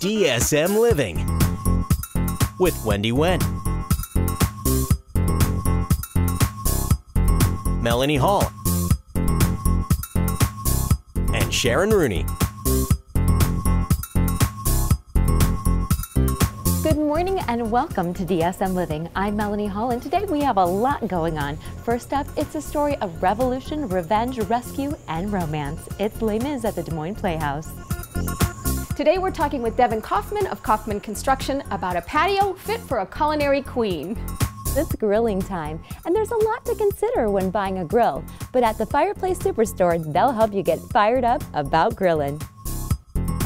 DSM Living with Wendy Wen, Melanie Hall, and Sharon Rooney. Good morning and welcome to DSM Living. I'm Melanie Hall, and today we have a lot going on. First up, it's a story of revolution, revenge, rescue, and romance. It's Les Mis at the Des Moines Playhouse. Today we're talking with Devin Kaufman of Kaufman Construction about a patio fit for a culinary queen. It's grilling time, and there's a lot to consider when buying a grill. But at the Fireplace Superstore, they'll help you get fired up about grilling.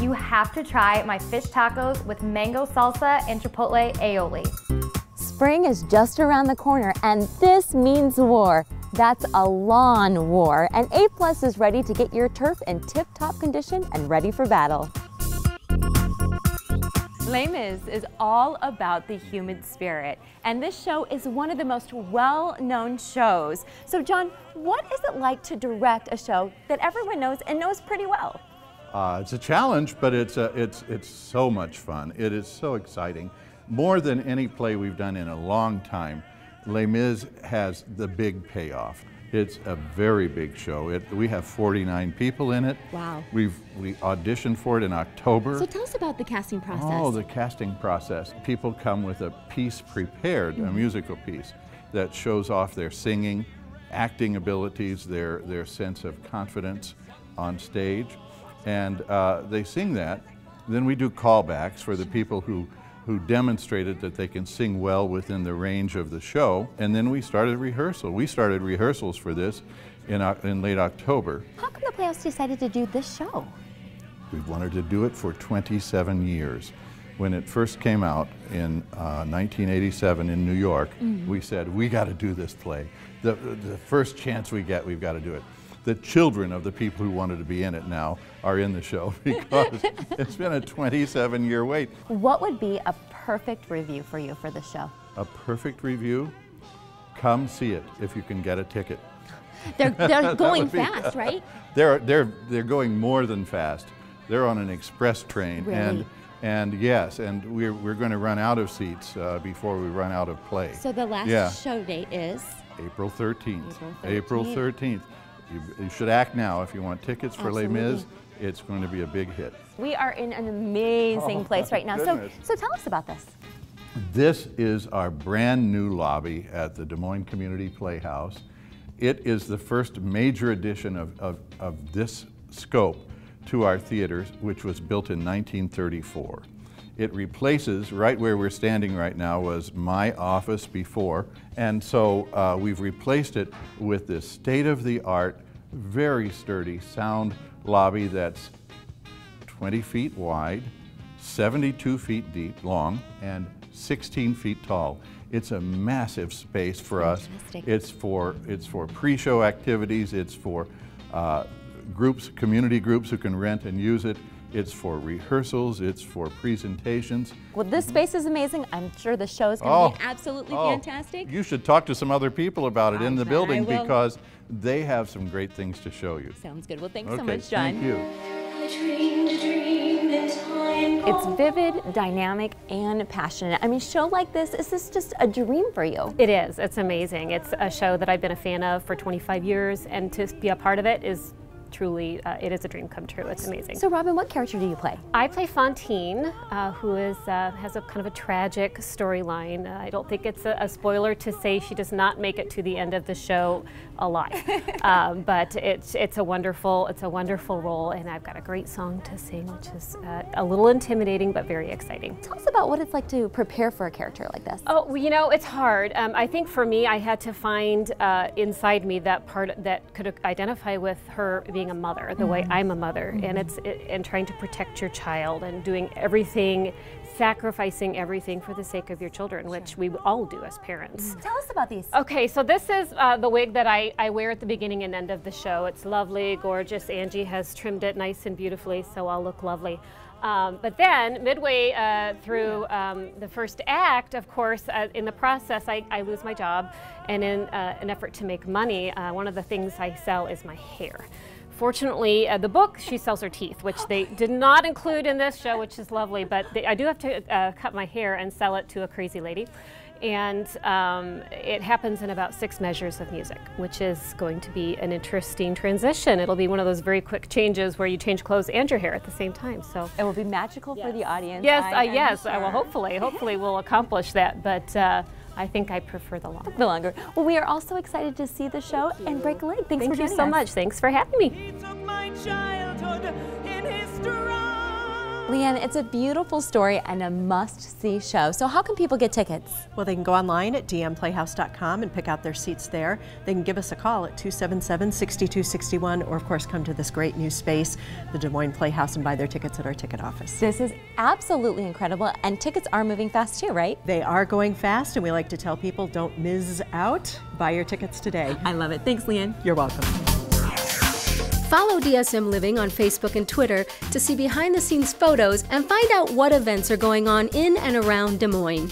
You have to try my fish tacos with mango salsa and chipotle aioli. Spring is just around the corner, and this means war. That's a lawn war, and A+ is ready to get your turf in tip-top condition and ready for battle. Les Mis is all about the human spirit, and this show is one of the most well-known shows. So John, what is it like to direct a show that everyone knows and knows pretty well? It's a challenge, but it's so much fun. It is so exciting. More than any play we've done in a long time, Les Mis has the big payoff. It's a very big show. We have 49 people in it. Wow. We auditioned for it in October. So tell us about the casting process. Oh, the casting process. People come with a piece prepared, a musical piece, that shows off their singing, acting abilities, their sense of confidence on stage. And they sing that. Then we do callbacks for the people who demonstrated that they can sing well within the range of the show. And then we started rehearsal. We started rehearsals for this in late October. How come the Playhouse decided to do this show? We've wanted to do it for 27 years. When it first came out in 1987 in New York, we said, we got to do this play. The first chance we get, we've got to do it. The children of the people who wanted to be in it now are in the show because it's been a 27-year wait. What would be a perfect review for you for the show? A perfect review? Come see it if you can get a ticket. They're going fast, right? They're going more than fast. They're on an express train. Really? And yes, and we're going to run out of seats before we run out of play. So the last show date is? April 13th. April 13th. April 13th. You should act now if you want tickets for Les Mis. It's going to be a big hit. We are in an amazing place right now. So tell us about this. This is our brand new lobby at the Des Moines Community Playhouse. It is the first major addition of this scope to our theater, which was built in 1934. It replaces, right where we're standing right now was my office before, and so we've replaced it with this state-of-the-art, very sturdy sound lobby that's 20 feet wide, 72 feet deep, long, and 16 feet tall. It's a massive space for us. It's for pre-show activities, it's for groups, community groups who can rent and use it. It's for rehearsals, it's for presentations. Well, this space is amazing. I'm sure the show is going to be absolutely fantastic. You should talk to some other people about it in the building because they have some great things to show you. Sounds good. Well, thanks so much, John. Thank you. It's vivid, dynamic, and passionate. I mean, a show like this, is this just a dream for you? It is. It's amazing. It's a show that I've been a fan of for 25 years, and to be a part of it is truly, it is a dream come true. It's amazing. So Robin, what character do you play? I play Fantine, who has a kind of a tragic storyline. I don't think it's a spoiler to say she does not make it to the end of the show alive. But it's a wonderful role, and I've got a great song to sing, which is a little intimidating but very exciting. Tell us about what it's like to prepare for a character like this. Oh, well, you know, it's hard. I think for me, I had to find inside me that part that could identify with her being a mother, the way I'm a mother, and trying to protect your child and doing everything, sacrificing everything for the sake of your children, which we all do as parents. Tell us about these. Okay, so this is the wig that I wear at the beginning and end of the show. It's lovely, gorgeous. Angie has trimmed it nice and beautifully, so I'll look lovely. But then, midway through the first act, of course, in the process, I lose my job, and in an effort to make money, one of the things I sell is my hair. unfortunately, the book, she sells her teeth, which they did not include in this show, which is lovely, but I do have to cut my hair and sell it to a crazy lady. And it happens in about 6 measures of music, which is going to be an interesting transition. It'll be one of those very quick changes where you change clothes and your hair at the same time. So it will be magical for the audience. Yes, yes. Well, hopefully we'll accomplish that. But I think I prefer the longer. The longer. Well, we are also excited to see the show and break a leg. Thanks for joining us. Thank you so much. Thanks for having me. He took my childhood in his stride. Leanne, it's a beautiful story and a must-see show. So how can people get tickets? Well, they can go online at dmplayhouse.com and pick out their seats there. They can give us a call at 277-6261, or of course come to this great new space, the Des Moines Playhouse, and buy their tickets at our ticket office. This is absolutely incredible, and tickets are moving fast too, right? They are going fast, and we like to tell people, don't miss out. Buy your tickets today. I love it. Thanks, Leanne. You're welcome. Follow DSM Living on Facebook and Twitter to see behind-the-scenes photos and find out what events are going on in and around Des Moines.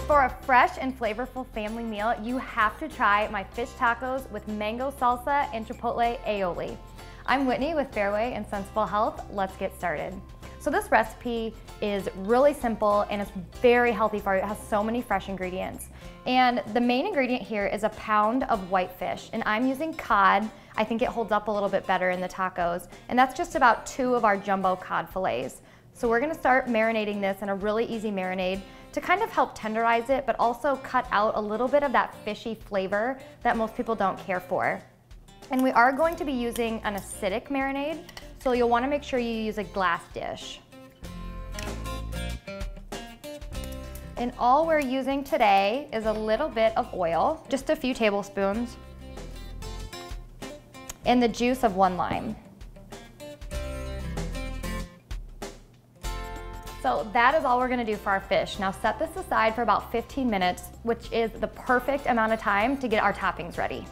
For a fresh and flavorful family meal, you have to try my fish tacos with mango salsa and chipotle aioli. I'm Whitney with Fairway and Sensible Health. Let's get started. So this recipe is really simple and it's very healthy for you. It has so many fresh ingredients. And the main ingredient here is a pound of white fish, and I'm using cod. I think it holds up a little bit better in the tacos, and that's just about 2 of our jumbo cod fillets. So we're gonna start marinating this in a really easy marinade to kind of help tenderize it, but also cut out a little bit of that fishy flavor that most people don't care for. And we are going to be using an acidic marinade, so you'll wanna make sure you use a glass dish. And all we're using today is a little bit of oil, just a few tablespoons, and the juice of 1 lime. So that is all we're gonna do for our fish. Now set this aside for about 15 minutes, which is the perfect amount of time to get our toppings ready.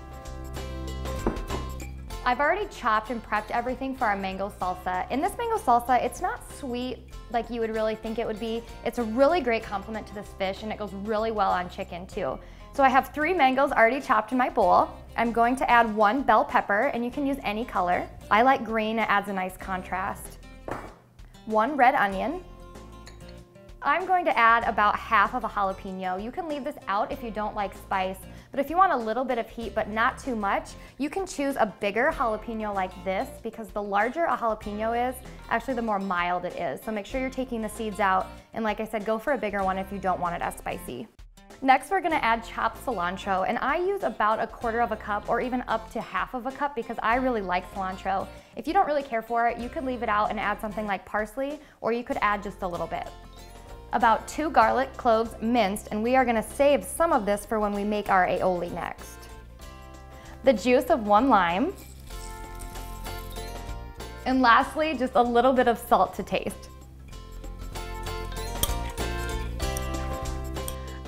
I've already chopped and prepped everything for our mango salsa. In this mango salsa, it's not sweet like you would really think it would be. It's a really great complement to this fish, and it goes really well on chicken too. So I have 3 mangoes already chopped in my bowl. I'm going to add 1 bell pepper, and you can use any color. I like green, it adds a nice contrast. 1 red onion. I'm going to add about half of a jalapeno. You can leave this out if you don't like spice, but if you want a little bit of heat but not too much, you can choose a bigger jalapeno like this, because the larger a jalapeno is, actually the more mild it is. So make sure you're taking the seeds out, and like I said, go for a bigger one if you don't want it as spicy. Next, we're gonna add chopped cilantro, and I use about 1/4 cup or even up to half of a cup because I really like cilantro. If you don't really care for it, you could leave it out and add something like parsley, or you could add just a little bit. About 2 garlic cloves minced, and we are gonna save some of this for when we make our aioli next. The juice of 1 lime. And lastly, just a little bit of salt to taste.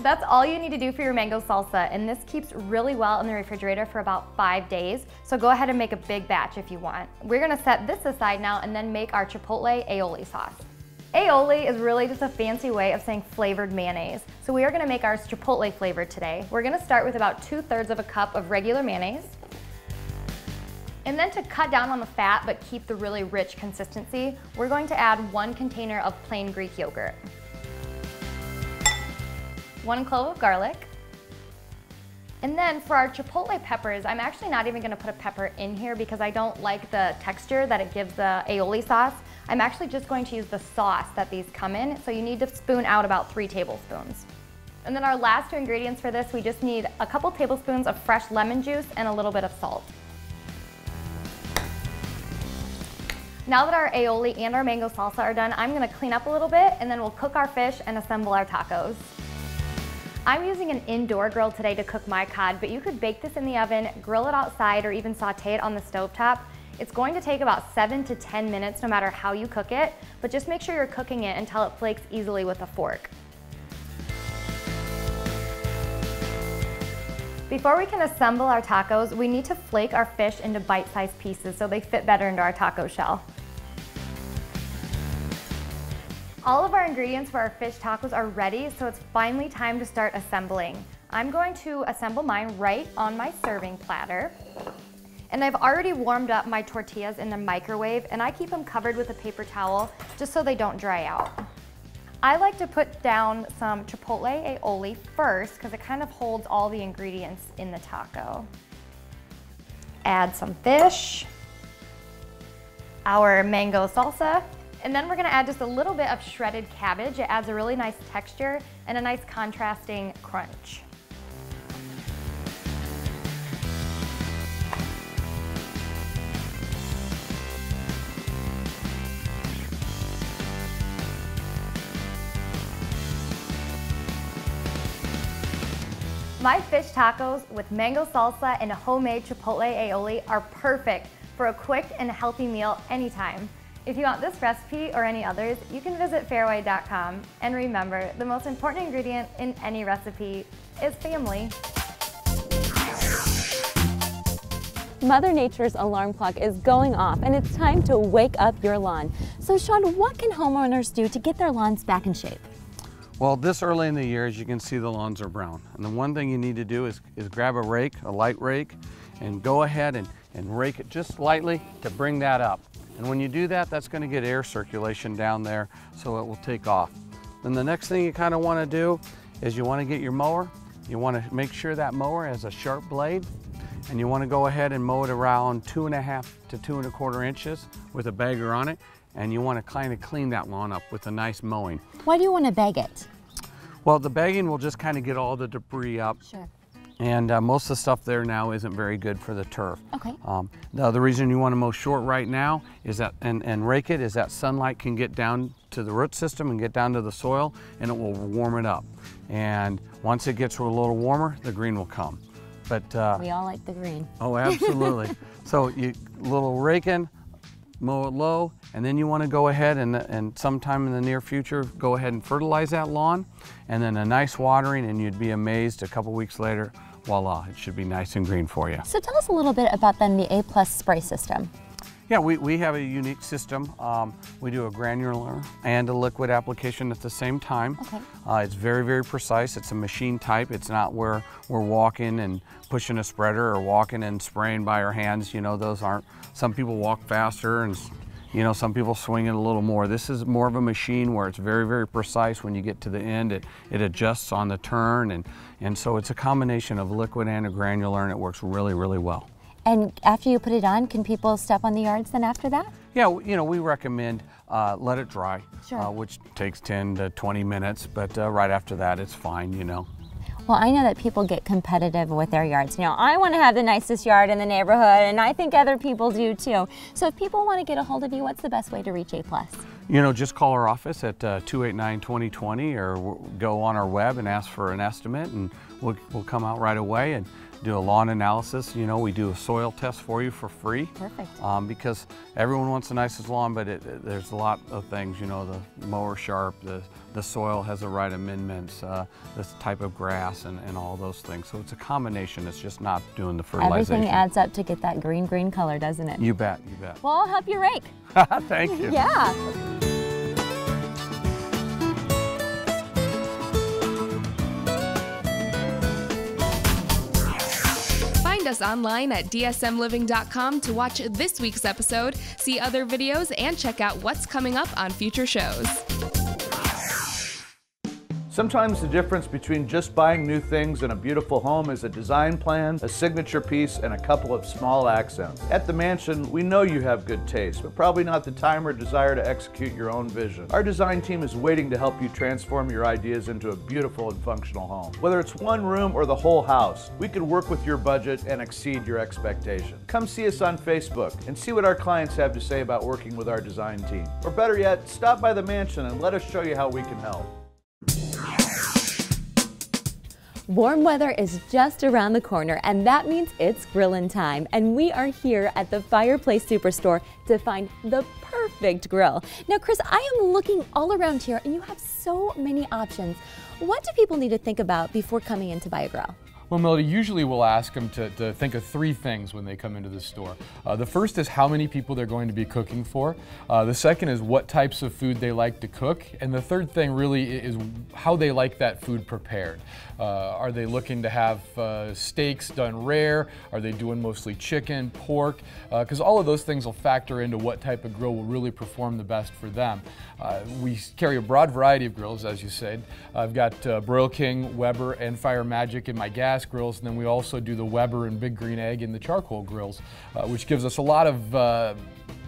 That's all you need to do for your mango salsa, and this keeps really well in the refrigerator for about 5 days, so go ahead and make a big batch if you want. We're gonna set this aside now and then make our chipotle aioli sauce. Aioli is really just a fancy way of saying flavored mayonnaise. So we are gonna make ours chipotle flavored today. We're gonna start with about 2/3 of a cup of regular mayonnaise. And then to cut down on the fat but keep the really rich consistency, we're going to add 1 container of plain Greek yogurt. 1 clove of garlic. And then for our chipotle peppers, I'm actually not even gonna put a pepper in here because I don't like the texture that it gives the aioli sauce. I'm actually just going to use the sauce that these come in, so you need to spoon out about 3 tablespoons. And then our last 2 ingredients for this, we just need a couple tablespoons of fresh lemon juice and a little bit of salt. Now that our aioli and our mango salsa are done, I'm gonna clean up a little bit, and then we'll cook our fish and assemble our tacos. I'm using an indoor grill today to cook my cod, but you could bake this in the oven, grill it outside, or even saute it on the stovetop. It's going to take about 7 to 10 minutes no matter how you cook it, but just make sure you're cooking it until it flakes easily with a fork. Before we can assemble our tacos, we need to flake our fish into bite-sized pieces so they fit better into our taco shell. All of our ingredients for our fish tacos are ready, so it's finally time to start assembling. I'm going to assemble mine right on my serving platter. And I've already warmed up my tortillas in the microwave, and I keep them covered with a paper towel just so they don't dry out. I like to put down some chipotle aioli first because it kind of holds all the ingredients in the taco. Add some fish, our mango salsa, and then we're gonna add just a little bit of shredded cabbage. It adds a really nice texture and a nice contrasting crunch. My fish tacos with mango salsa and a homemade chipotle aioli are perfect for a quick and healthy meal anytime. If you want this recipe or any others, you can visit fairway.com. And remember, the most important ingredient in any recipe is family. Mother Nature's alarm clock is going off and it's time to wake up your lawn. So Sean, what can homeowners do to get their lawns back in shape? Well, this early in the year, as you can see, the lawns are brown. And the one thing you need to do is grab a rake, a light rake, and go ahead and rake it just lightly to bring that up. And when you do that, that's going to get air circulation down there so it will take off. Then the next thing you kind of want to do is you want to get your mower. You want to make sure that mower has a sharp blade, and you want to go ahead and mow it around 2.5 to 2.25 inches with a bagger on it. And you want to kind of clean that lawn up with a nice mowing. Why do you want to bag it? Well, the bagging will just kind of get all the debris up. Sure. And most of the stuff there now isn't very good for the turf. Okay. The other reason you want to mow short right now is that, and rake it, is that sunlight can get down to the root system and get down to the soil, and it will warm it up. And once it gets a little warmer, the green will come. But we all like the green. Oh, absolutely. So you little raking, mow it low, and then you want to go ahead and sometime in the near future go ahead and fertilize that lawn, and then a nice watering, and you'd be amazed a couple weeks later, voila, it should be nice and green for you. So tell us a little bit about then the A+ spray system. Yeah, we have a unique system. We do a granular and a liquid application at the same time. Okay. It's very, very precise. It's a machine type. It's not where we're walking and pushing a spreader or walking and spraying by our hands. You know, those aren't, some people walk faster and, you know, some people swing it a little more. This is more of a machine where it's very, very precise. When you get to the end, it adjusts on the turn. And so it's a combination of liquid and a granular, and it works really, really well. And after you put it on, can people step on the yards then after that? Yeah, you know, we recommend let it dry, sure. Which takes 10 to 20 minutes, but right after that, it's fine, you know. Well, I know that people get competitive with their yards. You know, I want to have the nicest yard in the neighborhood, and I think other people do too. So if people want to get a hold of you, what's the best way to reach A+? You know, just call our office at 289-2020 or go on our web and ask for an estimate, and we'll come out right away and do a lawn analysis. You know, we do a soil test for you for free. Perfect. Because everyone wants the nicest lawn, but there's a lot of things, you know, the mower sharp, the soil has the right amendments, this type of grass and all those things. So it's a combination, it's just not doing the fertilization. Everything adds up to get that green color, doesn't it? You bet, you bet. Well, I'll help you rake. Thank you. Yeah. Find us online at dsmliving.com to watch this week's episode, see other videos, and check out what's coming up on future shows. Sometimes the difference between just buying new things and a beautiful home is a design plan, a signature piece, and a couple of small accents. At the Mansion, we know you have good taste, but probably not the time or desire to execute your own vision. Our design team is waiting to help you transform your ideas into a beautiful and functional home. Whether it's one room or the whole house, we can work with your budget and exceed your expectation. Come see us on Facebook and see what our clients have to say about working with our design team. Or better yet, stop by the Mansion and let us show you how we can help. Warm weather is just around the corner, and that means it's grillin' time. And we are here at the Fireplace Superstore to find the perfect grill. Now, Chris, I am looking all around here, and you have so many options. What do people need to think about before coming in to buy a grill? Well, Melody, usually we'll ask them to think of 3 things when they come into the store. The first is how many people they're going to be cooking for. The second is what types of food they like to cook. And the third thing really is how they like that food prepared. Are they looking to have steaks done rare? Are they doing mostly chicken, pork? Because all of those things will factor into what type of grill will really perform the best for them. We carry a broad variety of grills, as you said. I've got Broil King, Weber, and Fire Magic in my gas grills, and then we also do the Weber and Big Green Egg in the charcoal grills, which gives us a lot of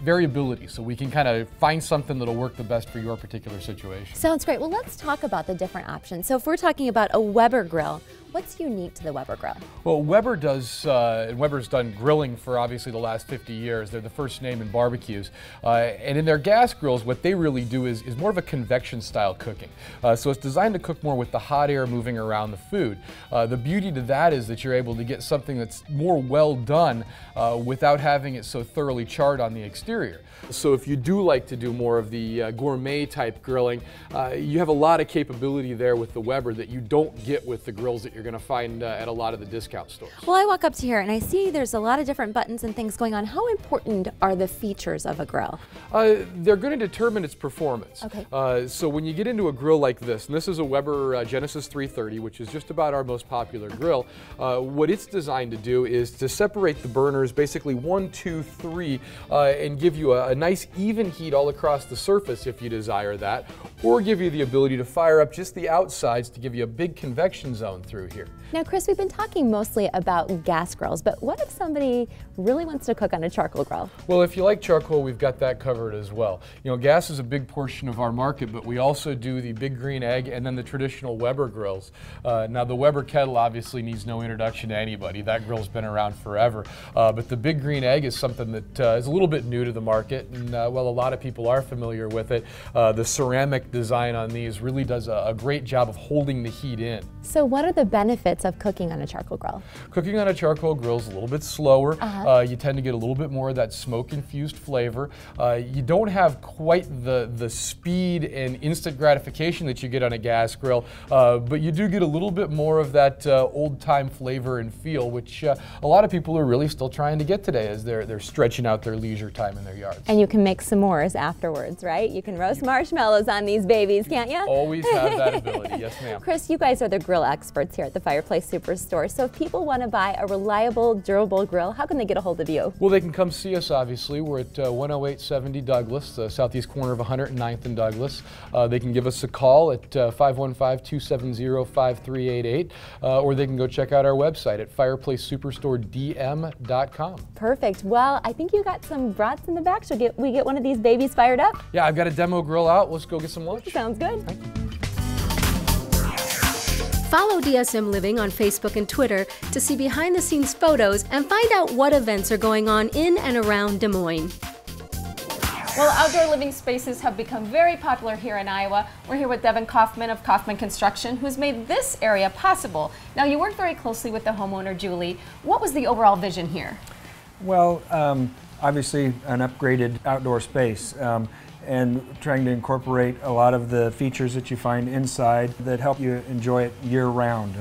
variability, so we can kind of find something that'll work the best for your particular situation. Sounds great. Well, let's talk about the different options. So if we're talking about a Weber grill, what's unique to the Weber grill? Well, Weber does, Weber's done grilling for obviously the last 50 years. They're the first name in barbecues. And in their gas grills, what they really do is more of a convection style cooking. So it's designed to cook more with the hot air moving around the food. The beauty to that is that you're able to get something that's more well done without having it so thoroughly charred on the exterior. So if you do like to do more of the gourmet type grilling, you have a lot of capability there with the Weber that you don't get with the grills that you're going to find at a lot of the discount stores. Well, I walk up to here and I see there's a lot of different buttons and things going on. How important are the features of a grill? They're going to determine its performance. Okay. So when you get into a grill like this, and this is a Weber Genesis 330, which is just about our most popular grill, what it's designed to do is to separate the burners basically 1, 2, 3 and give you a nice even heat all across the surface if you desire that, or give you the ability to fire up just the outsides to give you a big convection zone through here. Now, Chris, we've been talking mostly about gas grills, but what if somebody really wants to cook on a charcoal grill? Well, if you like charcoal, we've got that covered as well. You know, gas is a big portion of our market, but we also do the Big Green Egg and then the traditional Weber grills. Now, the Weber kettle obviously needs no introduction to anybody. That grill's been around forever. But the Big Green Egg is something that is a little bit new to the market, and while a lot of people are familiar with it, the ceramic design on these really does a great job of holding the heat in. So what are the benefits of cooking on a charcoal grill? Cooking on a charcoal grill is a little bit slower. You tend to get a little bit more of that smoke-infused flavor. You don't have quite the speed and instant gratification that you get on a gas grill, but you do get a little bit more of that old-time flavor and feel, which a lot of people are really still trying to get today as they're stretching out their leisure time in their yards. And you can make s'mores afterwards, right? You can roast marshmallows on these babies, can't you? Always have that ability, yes ma'am. Chris, you guys are the grill experts here at the Fireplace Superstore. So if people want to buy a reliable, durable grill, how can they get a hold of you? Well, they can come see us, obviously. We're at 10870 Douglas, southeast corner of 109th and Douglas. They can give us a call at 515-270-5388, or they can go check out our website at fireplacesuperstoredm.com. Perfect. Well, I think you got some brats in the back. Should we get one of these babies fired up? Yeah, I've got a demo grill out. Let's go get some lunch. Sounds good. Thank you. Follow DSM Living on Facebook and Twitter to see behind-the-scenes photos and find out what events are going on in and around Des Moines. Well, outdoor living spaces have become very popular here in Iowa. We're here with Devin Kaufman of Kaufman Construction, who's made this area possible. Now, you work very closely with the homeowner, Julie. What was the overall vision here? Well, obviously an upgraded outdoor space. And trying to incorporate a lot of the features that you find inside that help you enjoy it year-round.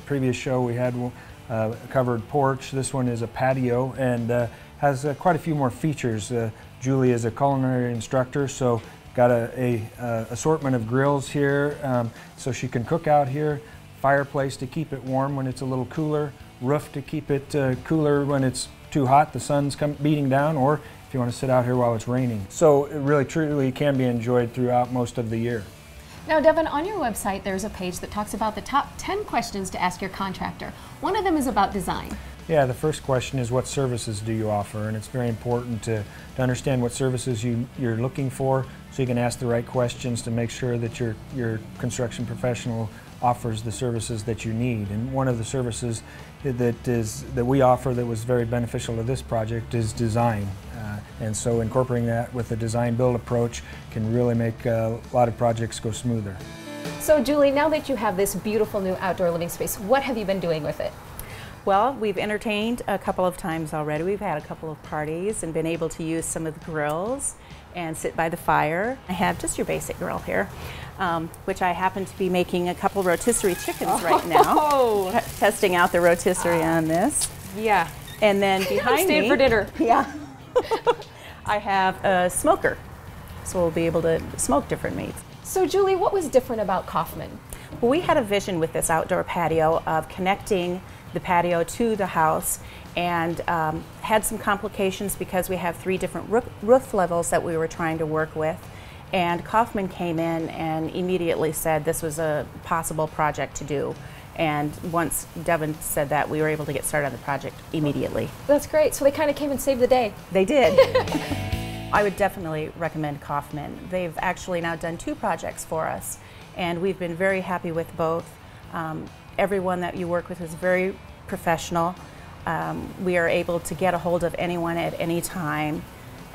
Previous show we had a covered porch. This one is a patio and has quite a few more features. Julie is a culinary instructor, so got a assortment of grills here so she can cook out here, fireplace to keep it warm when it's a little cooler, roof to keep it cooler when it's too hot, the sun's beating down, or if you want to sit out here while it's raining. So it really truly can be enjoyed throughout most of the year. Now, Devin, on your website there's a page that talks about the top 10 questions to ask your contractor. One of them is about design. Yeah, the first question is what services do you offer, and it's very important to understand what services you're looking for so you can ask the right questions to make sure that your construction professional offers the services that you need. And one of the services that we offer that was very beneficial to this project is design. And so incorporating that with a design-build approach can really make a lot of projects go smoother. So Julie, now that you have this beautiful new outdoor living space, what have you been doing with it? Well, we've entertained a couple of times already. We've had a couple of parties and been able to use some of the grills and sit by the fire. I have just your basic grill here. which I happen to be making a couple rotisserie chickens right now. Testing out the rotisserie on this. Yeah. And then behind staying me, for dinner. Yeah, I have a smoker, so we'll be able to smoke different meats. So Julie, what was different about Kaufman? Well, we had a vision with this outdoor patio of connecting the patio to the house, and had some complications because we have 3 different roof levels that we were trying to work with. And Kaufman came in and immediately said this was a possible project to do. And once Devin said that, we were able to get started on the project immediately. That's great. So they kind of came and saved the day. They did. I would definitely recommend Kaufman. They've actually now done 2 projects for us, and we've been very happy with both. Everyone that you work with is very professional. We are able to get a hold of anyone at any time,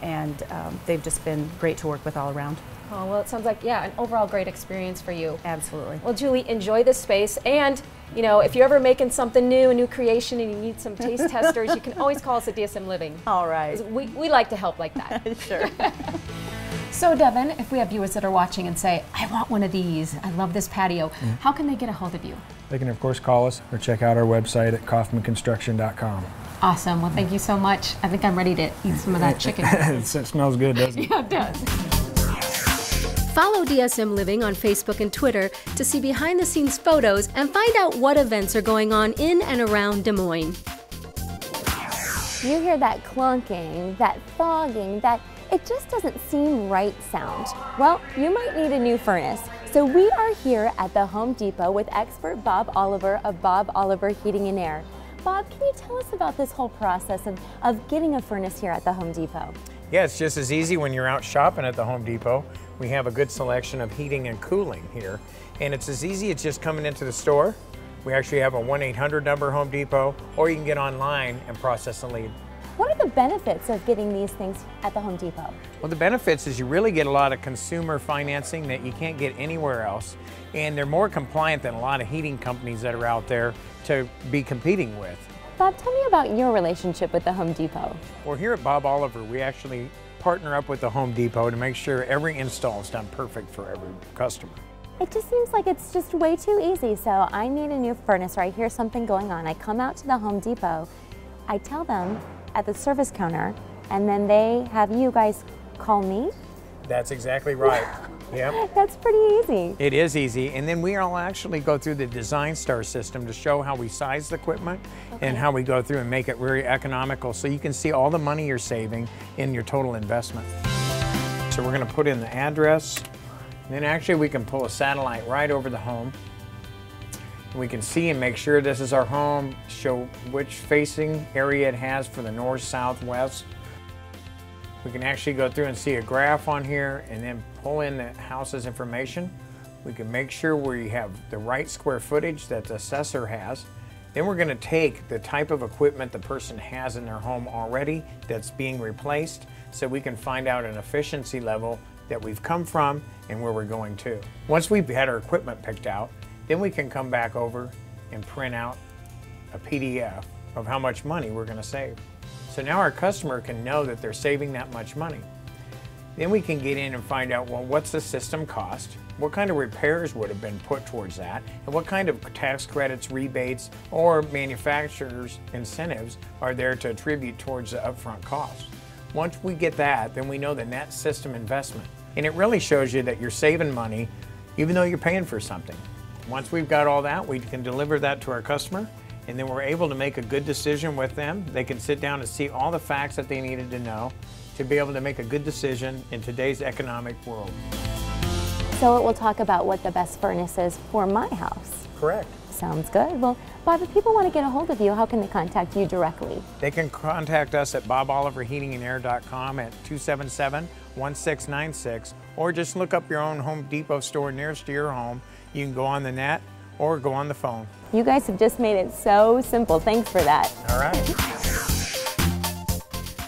and they've just been great to work with all around. Oh, well, it sounds like, yeah, an overall great experience for you. Absolutely. Well, Julie, enjoy this space. And, you know, if you're ever making something new, a new creation, and you need some taste testers, you can always call us at DSM Living. All right. We like to help like that. Sure. So, Devin, if we have viewers that are watching and say, I want one of these, I love this patio, how can they get a hold of you? They can, of course, call us or check out our website at kaufmanconstruction.com. Awesome. Well, thank you so much. I think I'm ready to eat some of that chicken. It smells good, doesn't it? Yeah, it does. Follow DSM Living on Facebook and Twitter to see behind-the-scenes photos and find out what events are going on in and around Des Moines. You hear that clunking, that fogging, that it just doesn't seem right sound. Well, you might need a new furnace. So we are here at the Home Depot with expert Bob Oliver of Bob Oliver Heating and Air. Bob, can you tell us about this whole process of getting a furnace here at the Home Depot? Yeah, it's just as easy when you're out shopping at the Home Depot. We have a good selection of heating and cooling here. And it's as easy as just coming into the store. We actually have a 1-800 number, Home Depot, or you can get online and process a lead. What are the benefits of getting these things at the Home Depot? Well, the benefits is you really get a lot of consumer financing that you can't get anywhere else. And they're more compliant than a lot of heating companies that are out there to be competing with. Bob, tell me about your relationship with the Home Depot. Well, here at Bob Oliver, we actually partner up with the Home Depot to make sure every install is done perfect for every customer. It just seems like it's just way too easy. So I need a new furnace, or I hear something going on. I come out to the Home Depot, I tell them at the service counter, and then they have you guys call me? That's exactly right. Yep. That's pretty easy. It is easy, and then we'll actually go through the Design Star system to show how we size the equipment and how we go through and make it very economical so you can see all the money you're saving in your total investment. So we're going to put in the address, and then actually we can pull a satellite right over the home. We can see and make sure this is our home, show which facing area it has for the north, south, west. We can actually go through and see a graph on here and then pull in the house's information. We can make sure we have the right square footage that the assessor has. Then we're going to take the type of equipment the person has in their home already that's being replaced so we can find out an efficiency level that we've come from and where we're going to. Once we've had our equipment picked out, then we can come back over and print out a PDF of how much money we're going to save. So now our customer can know that they're saving that much money. Then we can get in and find out, well, what's the system cost? What kind of repairs would have been put towards that? And what kind of tax credits, rebates, or manufacturers' incentives are there to attribute towards the upfront cost? Once we get that, then we know the net system investment. And it really shows you that you're saving money even though you're paying for something. Once we've got all that, we can deliver that to our customer, and then we're able to make a good decision with them. They can sit down and see all the facts that they needed to know to be able to make a good decision in today's economic world. So it will talk about what the best furnace is for my house. Correct. Sounds good. Well, Bob, if people want to get a hold of you, how can they contact you directly? They can contact us at boboliverheatingandair.com at 277-1696, or just look up your own Home Depot store nearest to your home. You can go on the net or go on the phone. You guys have just made it so simple. Thanks for that. All right.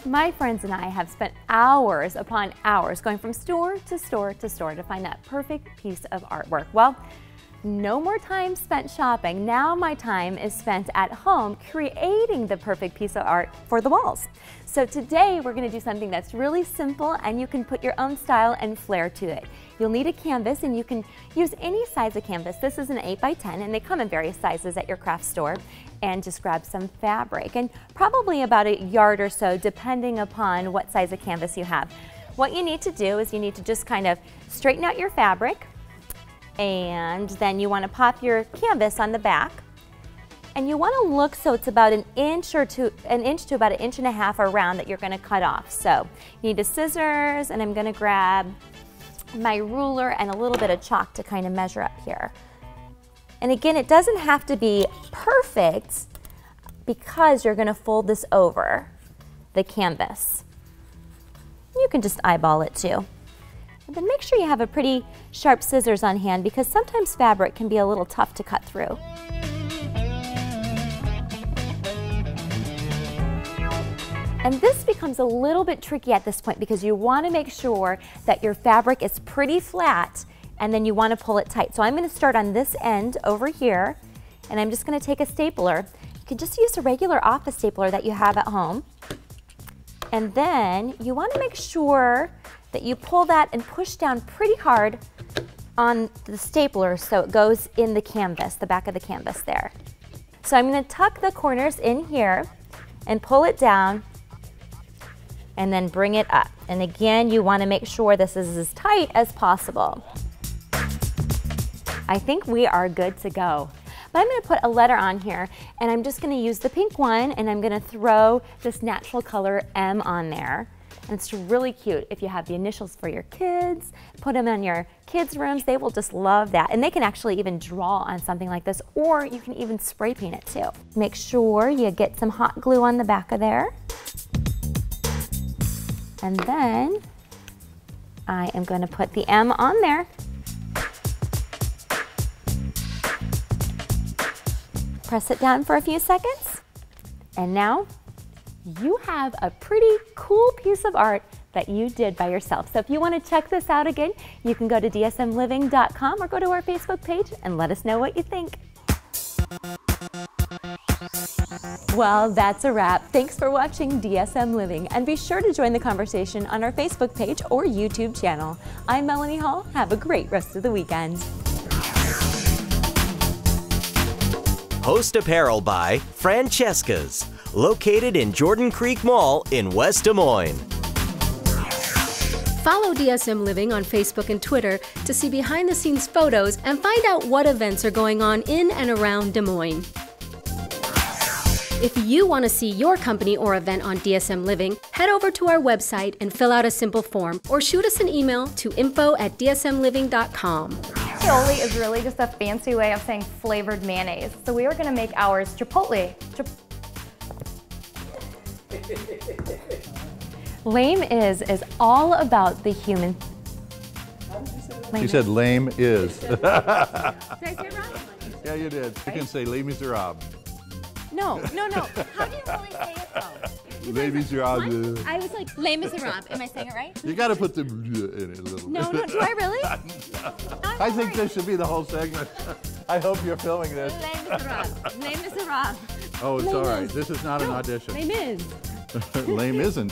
My friends and I have spent hours upon hours going from store to store to store to find that perfect piece of artwork. Well, No more time spent shopping. Now my time is spent at home creating the perfect piece of art for the walls. So today we're going to do something that's really simple and you can put your own style and flair to it. You'll need a canvas and you can use any size of canvas. This is an 8x10 and they come in various sizes at your craft store. And just grab some fabric and probably about a yard or so depending upon what size of canvas you have. What you need to do is you need to just kind of straighten out your fabric, and then you want to pop your canvas on the back, and you want to look so it's about an inch to about 1.5 inches around that you're going to cut off. So you need a scissors, and I'm going to grab my ruler and a little bit of chalk to kind of measure up here. And again, it doesn't have to be perfect because you're going to fold this over the canvas. You can just eyeball it too. And then make sure you have a pretty sharp scissors on hand because sometimes fabric can be a little tough to cut through. And this becomes a little bit tricky at this point because you want to make sure that your fabric is pretty flat and then you want to pull it tight. So I'm going to start on this end over here and I'm just going to take a stapler. You can just use a regular office stapler that you have at home. And then you want to make sure that you pull that and push down pretty hard on the stapler so it goes in the canvas, the back of the canvas there. So I'm going to tuck the corners in here and pull it down and then bring it up. And again, you want to make sure this is as tight as possible. I think we are good to go. But I'm going to put a letter on here and I'm just going to use the pink one and I'm going to throw this natural color M on there. And it's really cute if you have the initials for your kids, put them in your kids' rooms, they will just love that. And they can actually even draw on something like this, or you can even spray paint it too. Make sure you get some hot glue on the back of there. And then I am going to put the M on there. Press it down for a few seconds. And now you have a pretty cool piece of art that you did by yourself. So if you want to check this out again, you can go to dsmliving.com or go to our Facebook page and let us know what you think. Well, that's a wrap. Thanks for watching DSM Living, and be sure to join the conversation on our Facebook page or YouTube channel. I'm Melanie Hall. Have a great rest of the weekend. Host apparel by Francesca's, located in Jordan Creek Mall in West Des Moines. Follow DSM Living on Facebook and Twitter to see behind-the-scenes photos and find out what events are going on in and around Des Moines. If you want to see your company or event on DSM Living, head over to our website and fill out a simple form or shoot us an email to info@dsmliving.com. Aioli is really just a fancy way of saying flavored mayonnaise. So we are going to make ours chipotle. Lame is all about the human. She said lame is. Did I say it wrong? Yeah, you did. You can say Les Miserables. No. How do you really say it though? Les Miserables. I was like, Les Miserables. Am I saying it right? You got to put the in it a little bit. No, do I really? I think this should be the whole segment. I hope you're filming this. Les Miserables. Les Miserables. Oh, it's all right. This is not an audition. Lame is. Lame isn't.